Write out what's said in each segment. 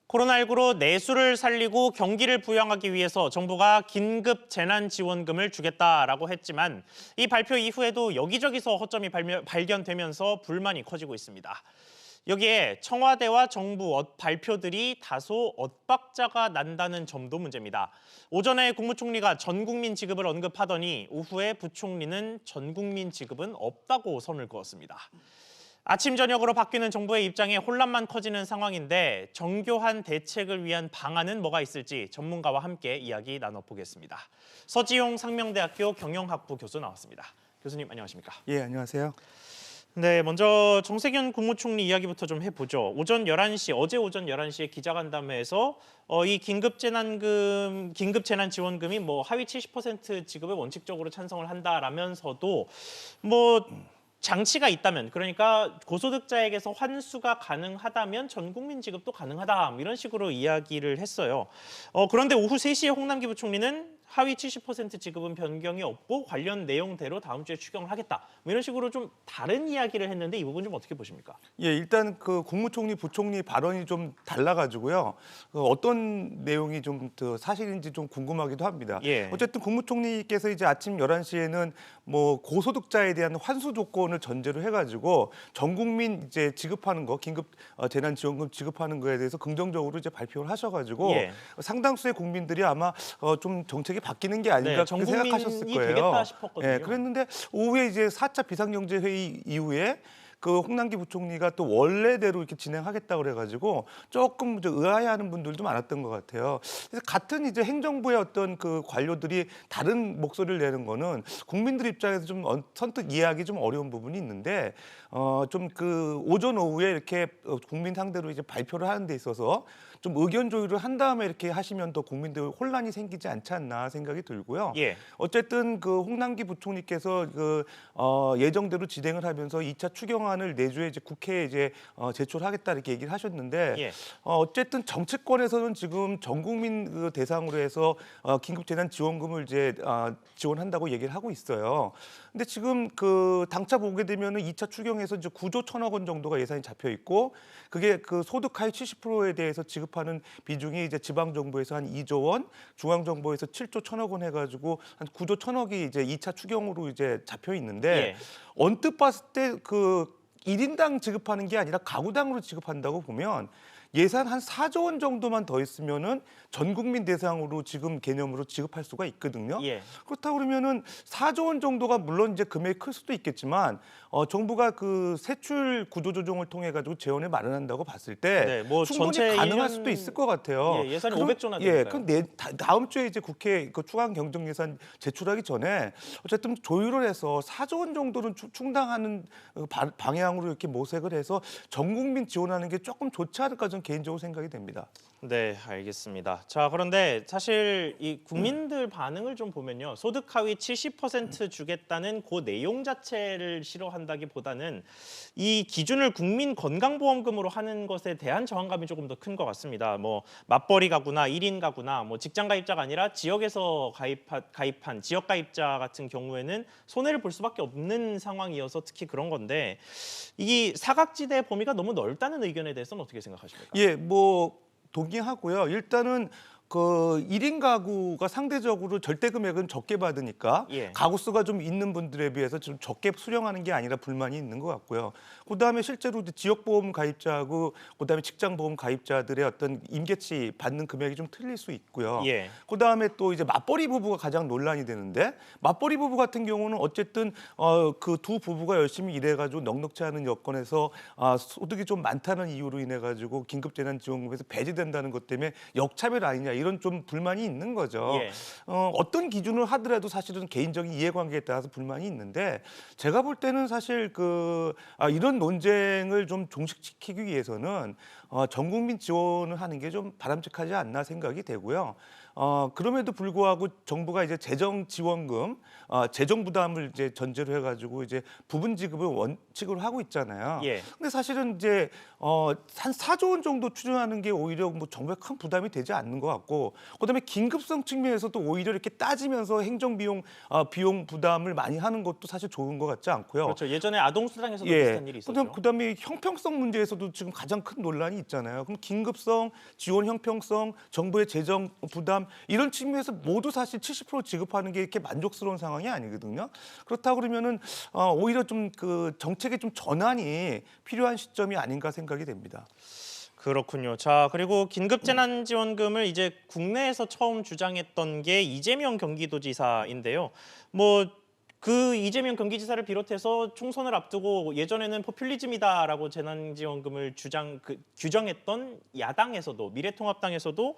코로나19로 내수를 살리고 경기를 부양하기 위해서 정부가 긴급 재난지원금을 주겠다라고 했지만 이 발표 이후에도 여기저기서 허점이 발견되면서 불만이 커지고 있습니다. 여기에 청와대와 정부 발표들이 다소 엇박자가 난다는 점도 문제입니다. 오전에 국무총리가 전국민 지급을 언급하더니 오후에 부총리는 전국민 지급은 없다고 선을 그었습니다. 아침 저녁으로 바뀌는 정부의 입장에 혼란만 커지는 상황인데 정교한 대책을 위한 방안은 뭐가 있을지 전문가와 함께 이야기 나눠보겠습니다. 서지용 상명대학교 경영학부 교수 나왔습니다. 교수님 안녕하십니까? 예, 안녕하세요. 네, 먼저 정세균 국무총리 이야기부터 좀 해보죠. 어제 오전 11시에 기자간담회에서 이 긴급재난지원금이 하위 70% 지급에 원칙적으로 찬성을 한다라면서도 장치가 있다면, 그러니까 고소득자에게서 환수가 가능하다면 전 국민 지급도 가능하다 이런 식으로 이야기를 했어요. 그런데 오후 3시에 홍남기 부총리는 하위 70% 지급은 변경이 없고 관련 내용대로 다음 주에 추경을 하겠다 이런 식으로 좀 다른 이야기를 했는데 이 부분 좀 어떻게 보십니까? 예, 일단 그 국무총리, 부총리 발언이 좀 달라가지고요. 어떤 내용이 좀 사실인지 좀 궁금하기도 합니다. 예. 어쨌든 국무총리께서 이제 아침 11시에는 고소득자에 대한 환수 조건을 전제로 해가지고 전 국민 이제 지급하는 거, 긴급 재난지원금 지급하는 거에 대해서 긍정적으로 이제 발표를 하셔가지고 예. 상당수의 국민들이 아마 좀 정책이 바뀌는 게 아닌가 전 그렇게 생각하셨을 국민이 거예요. 되겠다 싶었거든요. 예, 그랬는데 오후에 이제 4차 비상경제회의 이후에 그 홍남기 부총리가 또 원래대로 이렇게 진행하겠다고 그래가지고 조금 의아해하는 분들도 많았던 것 같아요. 그래서 같은 이제 행정부의 어떤 그 관료들이 다른 목소리를 내는 거는 국민들 입장에서 좀 선뜻 이해하기 좀 어려운 부분이 있는데 좀 그 오전 오후에 이렇게 국민 상대로 이제 발표를 하는 데 있어서 좀 의견 조율을 한 다음에 이렇게 하시면 더 국민들 혼란이 생기지 않지 않나 생각이 들고요. 예. 어쨌든 그 홍남기 부총리께서 예정대로 진행을 하면서 2차 추경안을 내주에 이제 국회에 이제 제출하겠다 이렇게 얘기를 하셨는데 예. 어쨌든 정치권에서는 지금 전 국민 그 대상으로 해서 긴급재난지원금을 이제 지원한다고 얘기를 하고 있어요. 근데 지금 그 당차 보게 되면은 2차 추경에서 이제 9조 1천억 원 정도가 예산이 잡혀 있고 그게 그 소득 하위 70%에 대해서 지급하는 비중이 이제 지방 정부에서 한 2조 원, 중앙 정부에서 7조 1천억 원 해가지고 한 9조 1천억이 이제 2차 추경으로 이제 잡혀 있는데 예. 언뜻 봤을 때 그 1인당 지급하는 게 아니라 가구당으로 지급한다고 보면 예산 한 4조 원 정도만 더 있으면은 전 국민 대상으로 지금 개념으로 지급할 수가 있거든요. 예. 그렇다고 그러면은 4조 원 정도가 물론 이제 금액이 클 수도 있겠지만 정부가 그 세출 구조 조정을 통해 가지고 재원을 마련한다고 봤을 때 충분히 전체 가능할 1년 수도 있을 것 같아요. 예산이 500조나 되니까요. 예, 그럼 다음 주에 이제 국회 그 추가 경정 예산 제출하기 전에 어쨌든 조율을 해서 4조 원 정도는 충당하는 방향으로 이렇게 모색을 해서 전 국민 지원하는 게 조금 좋지 않을까 저는 개인적으로 생각이 됩니다. 네, 알겠습니다. 자, 그런데 사실 이 국민들 반응을 좀 보면요. 소득 하위 70% 주겠다는 그 내용 자체를 싫어한다기보다는 이 기준을 국민 건강보험금으로 하는 것에 대한 저항감이 조금 더 큰 것 같습니다. 맞벌이 가구나 1인 가구나 직장 가입자가 아니라 지역에서 가입한 지역 가입자 같은 경우에는 손해를 볼 수밖에 없는 상황이어서 특히 그런 건데 이 사각지대 범위가 너무 넓다는 의견에 대해서는 어떻게 생각하십니까? 예, 동의하고요. 일단은 그 1인 가구가 상대적으로 절대 금액은 적게 받으니까 예. 가구 수가 좀 있는 분들에 비해서 좀 적게 수령하는 게 아니라 불만이 있는 것 같고요. 그다음에 실제로 지역보험 가입자하고 그다음에 직장보험 가입자들의 어떤 임계치 받는 금액이 좀 틀릴 수 있고요. 예. 그다음에 또 이제 맞벌이 부부가 가장 논란이 되는데 맞벌이 부부 같은 경우는 어쨌든 그 두 부부가 열심히 일해가지고 넉넉지 않은 여건에서 소득이 좀 많다는 이유로 인해 가지고 긴급재난지원금에서 배제된다는 것 때문에 역차별 아니냐 이런 좀 불만이 있는 거죠. 예. 어떤 기준을 하더라도 사실은 개인적인 이해관계에 따라서 불만이 있는데 제가 볼 때는 사실 이런 논쟁을 좀 종식시키기 위해서는 전 국민 지원을 하는 게 좀 바람직하지 않나 생각이 되고요. 그럼에도 불구하고 정부가 이제 재정 지원금, 재정 부담을 이제 전제로 해가지고 이제 부분 지급을 원칙으로 하고 있잖아요. 예. 근데 사실은 이제 한 4조 원 정도 추정하는 게 오히려 정부에 큰 부담이 되지 않는 것 같고, 그다음에 긴급성 측면에서도 오히려 이렇게 따지면서 행정 비용 부담을 많이 하는 것도 사실 좋은 것 같지 않고요. 그렇죠. 예전에 아동수당에서도 비슷한 일이 있었죠. 그다음에 형평성 문제에서도 지금 가장 큰 논란이 현장이 있잖아요. 그럼 긴급성, 지원 형평성, 정부의 재정 부담 이런 측면에서 모두 사실 70% 지급하는 게 이렇게 만족스러운 상황이 아니거든요. 그렇다 그러면은 오히려 좀 그 정책의 좀 전환이 필요한 시점이 아닌가 생각이 됩니다. 그렇군요. 자, 그리고 긴급재난지원금을 이제 국내에서 처음 주장했던 게 이재명 경기도지사인데요. 뭐 그 이재명 경기지사를 비롯해서 총선을 앞두고 예전에는 포퓰리즘이다라고 재난지원금을 규정했던 야당에서도 미래통합당에서도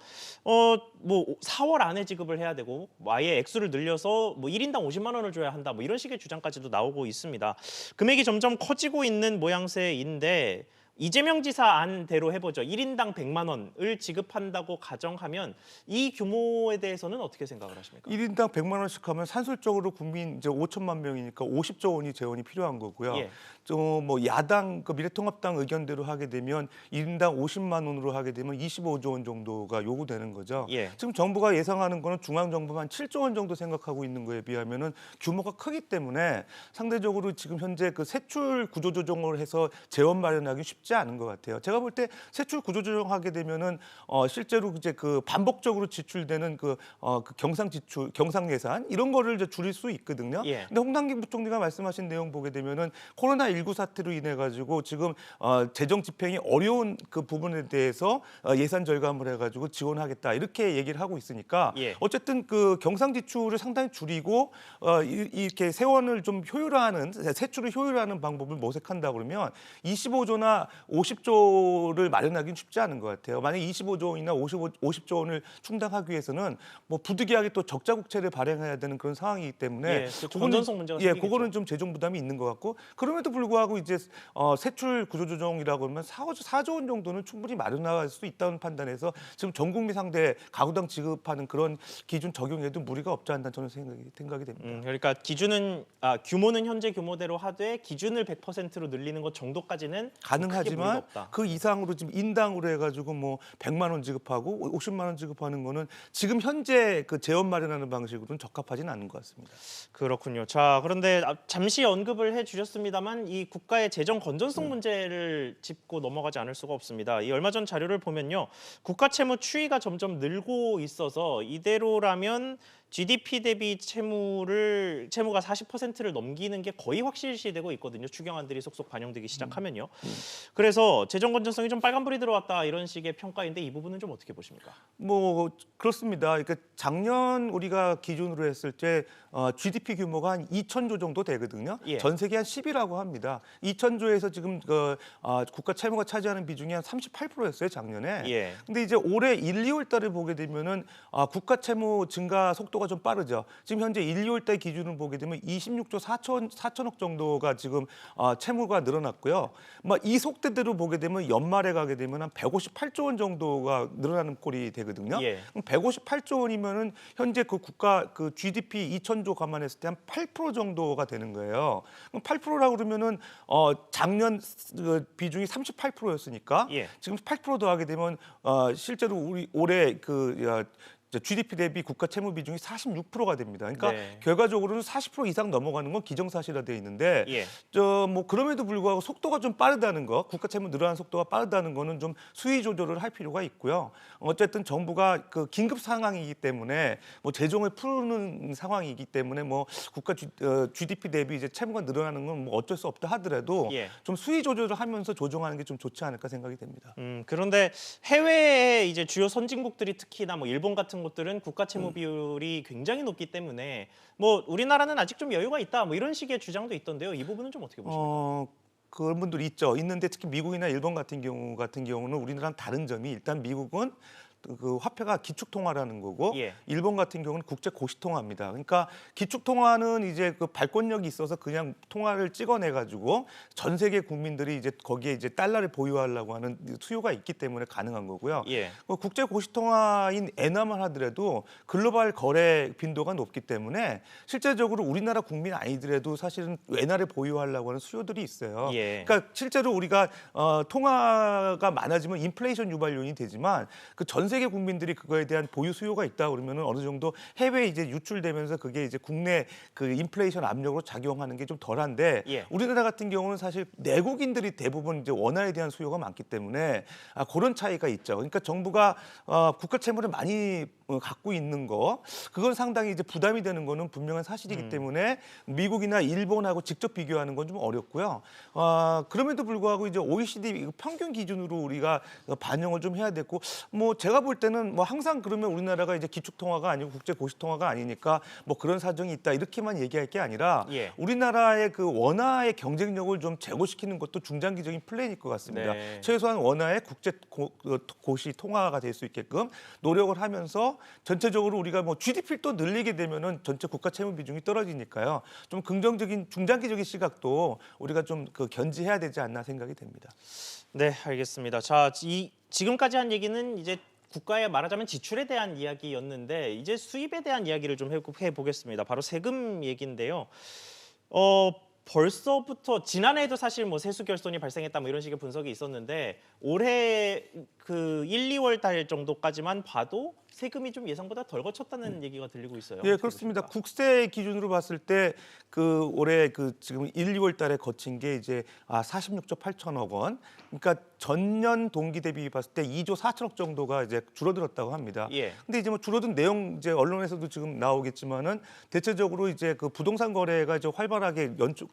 뭐 4월 안에 지급을 해야 되고 뭐 아예 액수를 늘려서 뭐 1인당 50만 원을 줘야 한다 뭐 이런 식의 주장까지도 나오고 있습니다. 금액이 점점 커지고 있는 모양새인데 이재명 지사 안대로 해보죠. 1인당 100만 원을 지급한다고 가정하면 이 규모에 대해서는 어떻게 생각을 하십니까? 1인당 100만 원씩 하면 산술적으로 국민 이제 5천만 명이니까 50조 원이 재원이 필요한 거고요. 예. 뭐 야당 그 미래통합당 의견대로 하게 되면 1인당 50만 원으로 하게 되면 25조 원 정도가 요구되는 거죠. 예. 지금 정부가 예상하는 거는 중앙정부만 7조 원 정도 생각하고 있는 거에 비하면은 규모가 크기 때문에 상대적으로 지금 현재 그 세출 구조 조정을 해서 재원 마련하기 쉽지 않은 것 같아요. 제가 볼 때 세출 구조 조정하게 되면은 실제로 이제 그 반복적으로 지출되는 그 경상 지출, 경상 예산 이런 거를 이제 줄일 수 있거든요. 예. 근데 홍남기 부총리가 말씀하신 내용 보게 되면은 코로나19 사태로 인해 가지고 지금 재정 집행이 어려운 그 부분에 대해서 예산 절감을 해가지고 지원하겠다 이렇게 얘기를 하고 있으니까 예. 어쨌든 그 경상 지출을 상당히 줄이고 이렇게 세원을 좀 효율화하는 세출을 효율화하는 방법을 모색한다 그러면 25조나 50조를 마련하기는 쉽지 않은 것 같아요. 만약 25조 원이나 50조 원을 충당하기 위해서는 뭐 부득이하게 또 적자 국채를 발행해야 되는 그런 상황이기 때문에 예, 건전성 문제가 생기겠죠. 그거는 좀 재정 부담이 있는 것 같고 그럼에도 불구하고 이제 세출 구조 조정이라고 하면 4조 원 정도는 충분히 마련할 수 있다는 판단에서 지금 전 국민 상대 가구당 지급하는 그런 기준 적용에도 무리가 없지 않나 저는 생각이 됩니다. 그러니까 규모는 현재 규모대로 하되 기준을 100%로 늘리는 것 정도까지는 가능하지만 없다. 그 이상으로 지금 인당으로 해가지고 뭐 100만 원 지급하고 50만 원 지급하는 거는 지금 현재 그 재원 마련하는 방식으로는 적합하지는 않은 것 같습니다. 그렇군요. 자, 그런데 잠시 언급을 해주셨습니다만 이 국가의 재정 건전성 문제를 짚고 넘어가지 않을 수가 없습니다. 이 얼마 전 자료를 보면요, 국가 채무 추이가 점점 늘고 있어서 이대로라면 GDP 대비 채무가 40%를 넘기는 게 거의 확실시되고 있거든요. 추경안들이 속속 반영되기 시작하면요. 그래서 재정 건전성이 좀 빨간불이 들어왔다 이런 식의 평가인데 이 부분은 좀 어떻게 보십니까? 뭐 그렇습니다. 그러니까 작년 우리가 기준으로 했을 때 GDP 규모가 한 2,000조 정도 되거든요. 예. 전 세계 한 10이라고 합니다. 2,000조에서 지금 국가 채무가 차지하는 비중이 한 38%였어요 작년에. 예. 근데 이제 올해 1, 2월 달을 보게 되면은 국가 채무 증가 속도가 좀 빠르죠. 지금 현재 1, 2월 달 기준을 보게 되면 26조 4천억 정도가 지금 채무가 늘어났고요. 이 속도대로 보게 되면 연말에 가게 되면 한 158조 원 정도가 늘어나는 꼴이 되거든요. 예. 그럼 158조 원이면은 현재 그 국가 그 GDP 2,000조 감안했을 때 한 8% 정도가 되는 거예요. 그럼 8%라고 그러면은 작년 그 비중이 38%였으니까 예. 지금 8% 더하게 되면 실제로 우리 올해 GDP 대비 국가 채무 비중이 46%가 됩니다. 그러니까 네. 결과적으로는 40% 이상 넘어가는 건 기정사실화되어 있는데 예. 뭐 그럼에도 불구하고 속도가 좀 빠르다는 거, 국가 채무 늘어나는 속도가 빠르다는 거는 좀 수위 조절을 할 필요가 있고요. 어쨌든 정부가 그 긴급 상황이기 때문에 뭐 재정을 푸는 상황이기 때문에 뭐 국가 GDP 대비 이제 채무가 늘어나는 건 뭐 어쩔 수 없다 하더라도 예. 좀 수위 조절을 하면서 조정하는 게 좀 좋지 않을까 생각이 됩니다. 그런데 해외의 이제 주요 선진국들이 특히나 뭐 일본 같은 곳들은 국가 채무 비율이 굉장히 높기 때문에 뭐 우리나라는 아직 좀 여유가 있다 뭐 이런 식의 주장도 있던데요. 이 부분은 좀 어떻게 보십니까? 그런 분들이 있는데 특히 미국이나 일본 같은 경우는 우리나라랑 다른 점이 일단 미국은 그 화폐가 기축통화라는 거고 예. 일본 같은 경우는 국제 고시통화입니다. 그러니까 기축통화는 이제 그 발권력이 있어서 그냥 통화를 찍어내 가지고 전 세계 국민들이 이제 거기에 이제 달러를 보유하려고 하는 수요가 있기 때문에 가능한 거고요. 예. 국제 고시통화인 엔화만 하더라도 글로벌 거래 빈도가 높기 때문에 실제적으로 우리나라 국민 아니더라도 사실은 엔화를 보유하려고 하는 수요들이 있어요. 예. 그러니까 실제로 우리가 통화가 많아지면 인플레이션 유발 요인이 되지만 그 전 세계 국민들이 그거에 대한 보유 수요가 있다 그러면은 어느 정도 해외에 이제 유출되면서 그게 이제 국내 그 인플레이션 압력으로 작용하는 게 좀 덜한데 예. 우리나라 같은 경우는 사실 내국인들이 대부분 이제 원화에 대한 수요가 많기 때문에 그런 차이가 있죠. 그러니까 정부가 국가 채무를 많이 갖고 있는 거 그건 상당히 이제 부담이 되는 거는 분명한 사실이기 때문에 미국이나 일본하고 직접 비교하는 건 좀 어렵고요. 그럼에도 불구하고 이제 OECD 평균 기준으로 우리가 반영을 좀 해야 되고 뭐 제가 볼 때는 뭐 항상 그러면 우리나라가 이제 기축 통화가 아니고 국제 고시 통화가 아니니까 뭐 그런 사정이 있다 이렇게만 얘기할 게 아니라 예. 우리나라의 그 원화의 경쟁력을 좀 제고시키는 것도 중장기적인 플랜일 것 같습니다. 네. 최소한 원화의 국제 고시 통화가 될 수 있게끔 노력을 하면서 전체적으로 우리가 뭐 GDP를 또 늘리게 되면은 전체 국가 채무 비중이 떨어지니까요. 좀 긍정적인 중장기적인 시각도 우리가 좀 그 견지해야 되지 않나 생각이 됩니다. 네, 알겠습니다. 자, 지금까지 한 얘기는 이제 국가의 말하자면 지출에 대한 이야기였는데 이제 수입에 대한 이야기를 좀 해보겠습니다. 바로 세금 얘기인데요. 벌써부터 지난해에도 사실 뭐 세수 결손이 발생했다 뭐 이런 식의 분석이 있었는데 올해 그 1, 2월 달 정도까지만 봐도 세금이 좀 예상보다 덜 거쳤다는 얘기가 들리고 있어요. 예, 어떻게 그렇습니다. 보십니까? 국세 기준으로 봤을 때 그 올해 그 지금 1, 2월 달에 거친 게 이제 46조 8천억 원. 그러니까 전년 동기 대비 봤을 때 2조 4천억 정도가 이제 줄어들었다고 합니다. 예. 근데 이제 뭐 줄어든 내용 이제 언론에서도 지금 나오겠지만은 대체적으로 이제 그 부동산 거래가 이제 활발하게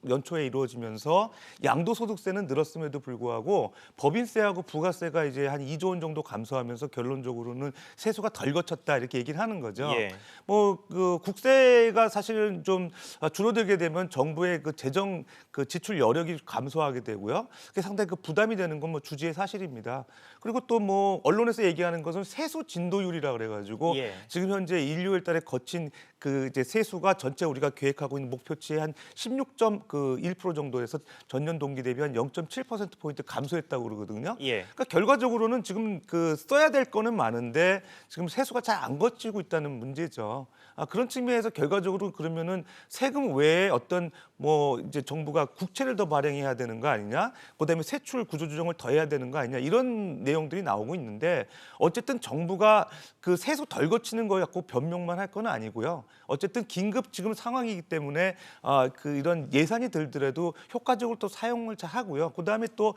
연초에 이루어지면서 양도소득세는 늘었음에도 불구하고 법인세하고 부가세가 이제 한 2조 원 정도 감소하면서 결론적으로는 세수가 덜 거쳤다 이렇게 얘기를 하는 거죠. 예. 뭐 그 국세가 사실은 좀 줄어들게 되면 정부의 그 재정 그 지출 여력이 감소하게 되고요. 그게 상당히 그 부담이 되는 건 뭐 주지의 사실입니다. 그리고 또 뭐 언론에서 얘기하는 것은 세수 진도율이라 그래가지고 예. 지금 현재 1, 2월 달에 거친 그 이제 세수가 전체 우리가 계획하고 있는 목표치의 한 16.1% 정도에서 전년 동기 대비 한 0.7% 포인트 감소했다고 그러거든요. 예. 그러니까 결과적으로는 지금 그 써야 될 거는 많은데 지금 세수가 잘 안 거치고 있다는 문제죠. 그런 측면에서 결과적으로 그러면은 세금 외에 어떤 뭐 이제 정부가 국채를 더 발행해야 되는 거 아니냐, 그다음에 세출 구조조정을 더 해야 되는 거 아니냐 이런 내용들이 나오고 있는데 어쨌든 정부가 그 세수 덜 거치는 거 갖고 변명만 할 건 아니고요. 어쨌든 긴급 지금 상황이기 때문에 그 이런 예산이 들더라도 효과적으로 또 사용을 잘 하고요. 그다음에 또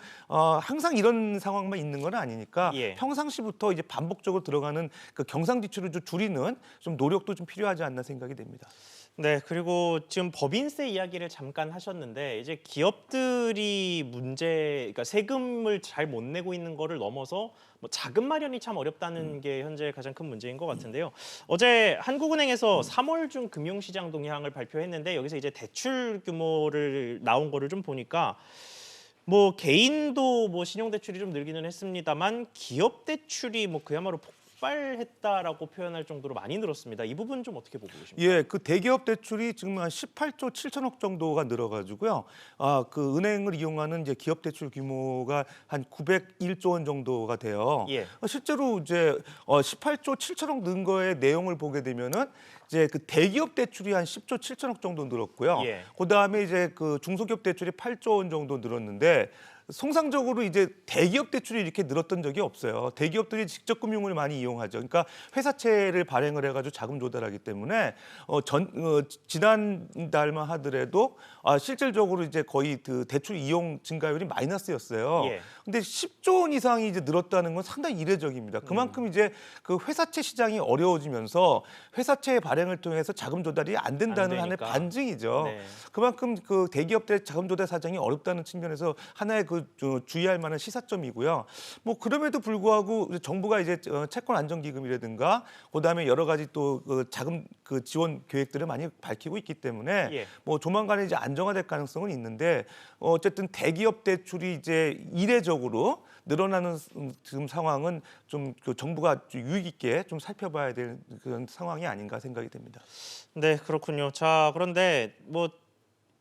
항상 이런 상황만 있는 건 아니니까 예. 평상시부터 이제 반복적으로 들어가는 그 경상 지출을 좀 줄이는 좀 노력도 좀 필요하지 않나 생각이 됩니다. 네, 그리고 지금 법인세 이야기를 잠깐 하셨는데 이제 기업들이 그러니까 세금을 잘 못 내고 있는 거를 넘어서 뭐 자금 마련이 참 어렵다는 게 현재 가장 큰 문제인 것 같은데요. 어제 한국은행에서 3월 중 금융시장 동향을 발표했는데 여기서 이제 대출 규모를 나온 거를 좀 보니까 뭐 개인도 뭐 신용대출이 좀 늘기는 했습니다만 기업 대출이 뭐 그야말로 폭발했다라고 표현할 정도로 많이 늘었습니다. 이 부분 좀 어떻게 보고 계십니까? 예, 그 대기업 대출이 지금 한 18조 7천억 정도가 늘어가지고요. 그 은행을 이용하는 이제 기업 대출 규모가 한 901조 원 정도가 돼요. 예. 실제로 이제 18조 7천억 는 거의 내용을 보게 되면은 이제 그 대기업 대출이 한 10조 7천억 정도 늘었고요. 예. 그다음에 이제 그 중소기업 대출이 8조 원 정도 늘었는데 통상적으로 이제 대기업 대출이 이렇게 늘었던 적이 없어요. 대기업들이 직접 금융을 많이 이용하죠. 그러니까 회사채를 발행을 해가지고 자금 조달하기 때문에 지난달만 하더라도 실질적으로 이제 거의 그 대출 이용 증가율이 마이너스였어요. 예. 근데 10조 원 이상이 이제 늘었다는 건 상당히 이례적입니다. 그만큼 이제 그 회사채 시장이 어려워지면서 회사채 발행을 통해서 자금 조달이 안 된다는 하나의 되니까. 반증이죠. 네. 그만큼 그 대기업들의 자금 조달 사정이 어렵다는 측면에서 하나의 그 주의할 만한 시사점이고요. 뭐 그럼에도 불구하고 정부가 이제 채권 안정 기금이라든가 그다음에 여러 가지 또 그 자금 그 지원 계획들을 많이 밝히고 있기 때문에 예. 뭐 조만간에 이제 안정화될 가능성은 있는데 어쨌든 대기업 대출이 이제 이례적으로 늘어나는 지금 상황은 좀 그 정부가 유의 깊게 좀 살펴봐야 될 그런 상황이 아닌가 생각이 됩니다. 네, 그렇군요. 자, 그런데 뭐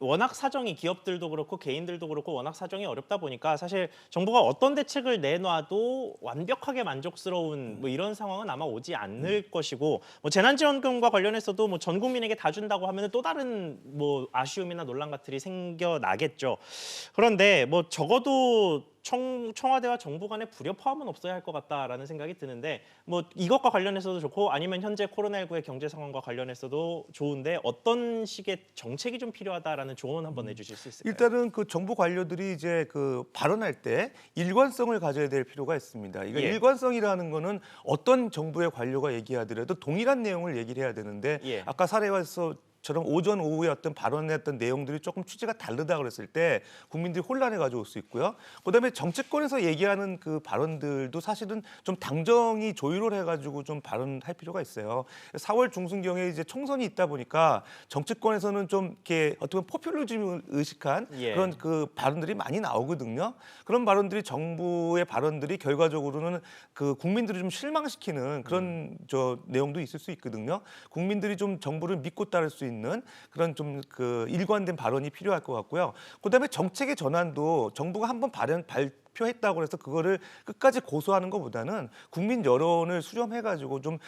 워낙 사정이 기업들도 그렇고 개인들도 그렇고 워낙 사정이 어렵다 보니까 사실 정부가 어떤 대책을 내놔도 완벽하게 만족스러운 뭐 이런 상황은 아마 오지 않을 것이고 뭐 재난지원금과 관련해서도 뭐 전 국민에게 다 준다고 하면 또 다른 뭐 아쉬움이나 논란 같들이 생겨나겠죠. 그런데 뭐 적어도 청와대와 정부 간의 불협화음은 없어야 할 것 같다라는 생각이 드는데 뭐 이것과 관련해서도 좋고 아니면 현재 코로나19의 경제 상황과 관련해서도 좋은데 어떤 식의 정책이 좀 필요하다라는 조언 한번 내주실 수 있을까요? 일단은 그 정부 관료들이 이제 그 발언할 때 일관성을 가져야 될 필요가 있습니다. 이거 예. 일관성이라는 거는 어떤 정부의 관료가 얘기하더라도 동일한 내용을 얘기를 해야 되는데 예. 아까 사례에서 처럼 오전 오후에 어떤 발언했던 내용들이 조금 취지가 다르다 그랬을 때 국민들이 혼란을 가져올 수 있고요. 그다음에 정치권에서 얘기하는 그 발언들도 사실은 좀 당정이 조율을 해가지고 좀 발언할 필요가 있어요. 4월 중순경에 이제 총선이 있다 보니까 정치권에서는 좀 이렇게 어떻게 보면 포퓰리즘을 의식한 예. 그런 그 발언들이 많이 나오거든요. 그런 발언들이 정부의 발언들이 결과적으로는 그 국민들을 좀 실망시키는 그런 저 내용도 있을 수 있거든요. 국민들이 좀 정부를 믿고 따를 수 있는 그런 좀 그 일관된 발언이 필요할 것 같고요. 그다음에 정책의 전환도 정부가 한번 발표했다고 해서 그거를 끝까지 고수하는 것보다는 국민 여론을 수렴해가지고 좀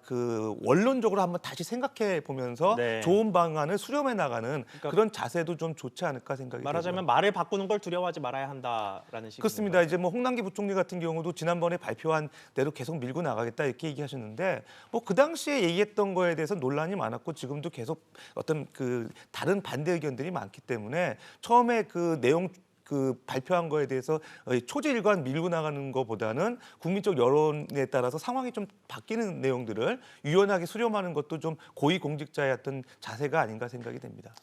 그 원론적으로 한번 다시 생각해 보면서 네. 좋은 방안을 수렴해 나가는 그런 자세도 좀 좋지 않을까 생각이 말하자면 되고요. 말을 바꾸는 걸 두려워하지 말아야 한다라는 식이죠. 그렇습니다. 이제 뭐 홍남기 부총리 같은 경우도 지난번에 발표한 대로 계속 밀고 나가겠다 이렇게 얘기하셨는데 뭐 그 당시에 얘기했던 거에 대해서 논란이 많았고 지금도 계속 어떤 그 다른 반대 의견들이 많기 때문에 처음에 그 내용 그 발표한 거에 대해서 초지일관 밀고 나가는 것보다는 국민적 여론에 따라서 상황이 좀 바뀌는 내용들을 유연하게 수렴하는 것도 좀 고위공직자의 어떤 자세가 아닌가 생각이 됩니다.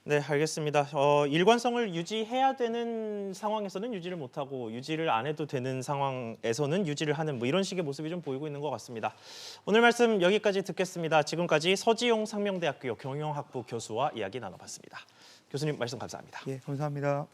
네, 알겠습니다. 일관성을 유지해야 되는 상황에서는 유지를 못하고 유지를 안 해도 되는 상황에서는 유지를 하는 뭐 이런 식의 모습이 좀 보이고 있는 것 같습니다. 오늘 말씀 여기까지 듣겠습니다. 지금까지 서지용 상명대학교 경영학부 교수와 이야기 나눠봤습니다. 교수님 말씀 감사합니다. 예, 감사합니다.